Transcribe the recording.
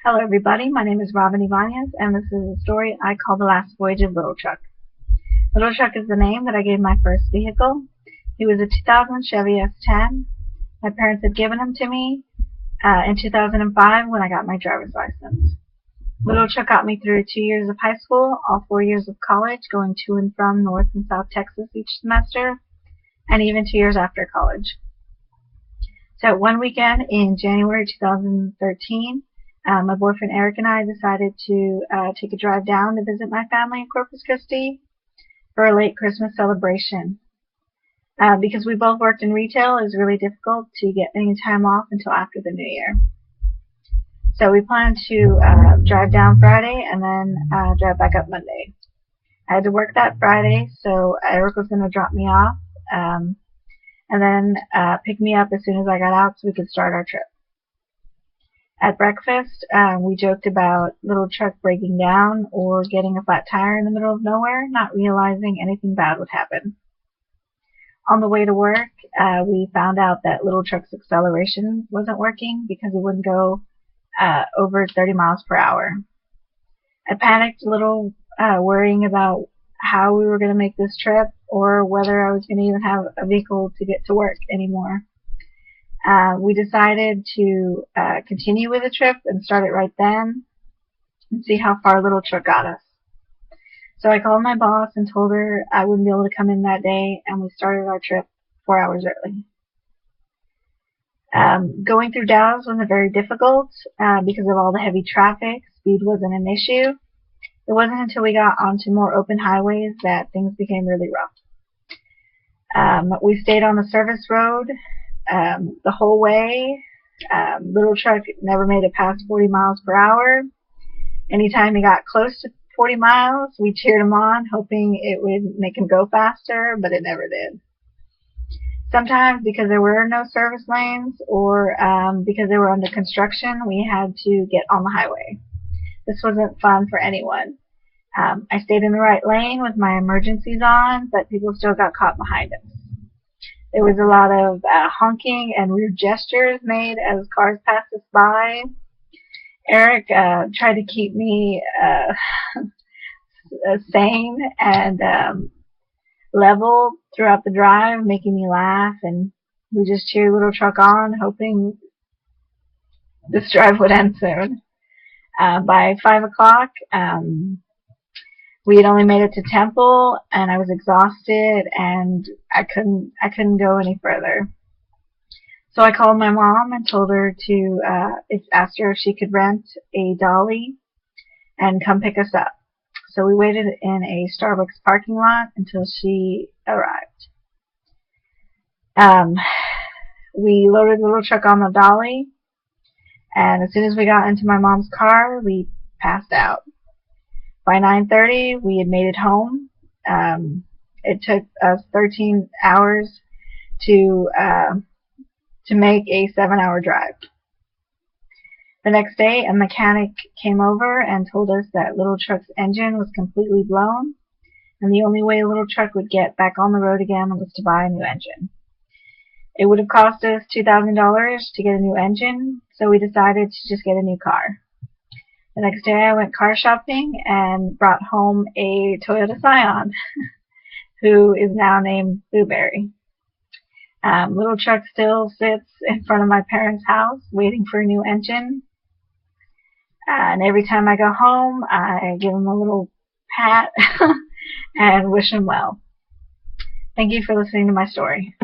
Hello everybody, my name is Robin Ibanez and this is a story I call The Last Voyage of Little Truck. Little Truck is the name that I gave my first vehicle. He was a 2000 Chevy S10. My parents had given him to me in 2005 when I got my driver's license. Little Truck got me through 2 years of high school, all 4 years of college, going to and from North and South Texas each semester, and even 2 years after college. So one weekend in January 2013, my boyfriend Eric and I decided to take a drive down to visit my family in Corpus Christi for a late Christmas celebration. Because we both worked in retail, it was really difficult to get any time off until after the New Year. So we planned to drive down Friday and then drive back up Monday. I had to work that Friday, so Eric was going to drop me off and then pick me up as soon as I got out so we could start our trip. At breakfast, we joked about Little Truck breaking down or getting a flat tire in the middle of nowhere, not realizing anything bad would happen. On the way to work, we found out that Little Truck's acceleration wasn't working because it wouldn't go over 30 miles per hour. I panicked a little, worrying about how we were going to make this trip or whether I was going to even have a vehicle to get to work anymore. We decided to continue with the trip and start it right then and see how far Little Truck got us. So I called my boss and told her I wouldn't be able to come in that day, and we started our trip 4 hours early. Going through Dallas wasn't very difficult because of all the heavy traffic. Speed wasn't an issue. It wasn't until we got onto more open highways that things became really rough. We stayed on the service road the whole way. Little Truck never made it past 40 miles per hour. Anytime he got close to 40 miles, we cheered him on, hoping it would make him go faster, but it never did. Sometimes, because there were no service lanes or because they were under construction, we had to get on the highway. This wasn't fun for anyone. I stayed in the right lane with my emergencies on, but people still got caught behind us. There was a lot of honking and weird gestures made as cars passed us by. Eric tried to keep me sane and level throughout the drive, making me laugh, and we just cheered Little Truck on, hoping this drive would end soon. By 5 o'clock, we had only made it to Temple, and I was exhausted, and I couldn't go any further. So I called my mom and told her to asked her if she could rent a dolly and come pick us up. So we waited in a Starbucks parking lot until she arrived. We loaded Little Truck on the dolly, and as soon as we got into my mom's car, we passed out. By 9:30, we had made it home. It took us 13 hours to make a 7-hour drive. The next day, a mechanic came over and told us that Little Truck's engine was completely blown, and the only way Little Truck would get back on the road again was to buy a new engine. It would have cost us $2,000 to get a new engine, so we decided to just get a new car. The next day I went car shopping and brought home a Toyota Scion, who is now named Blueberry. Little Truck still sits in front of my parents' house waiting for a new engine. And every time I go home, I give him a little pat and wish him well. Thank you for listening to my story.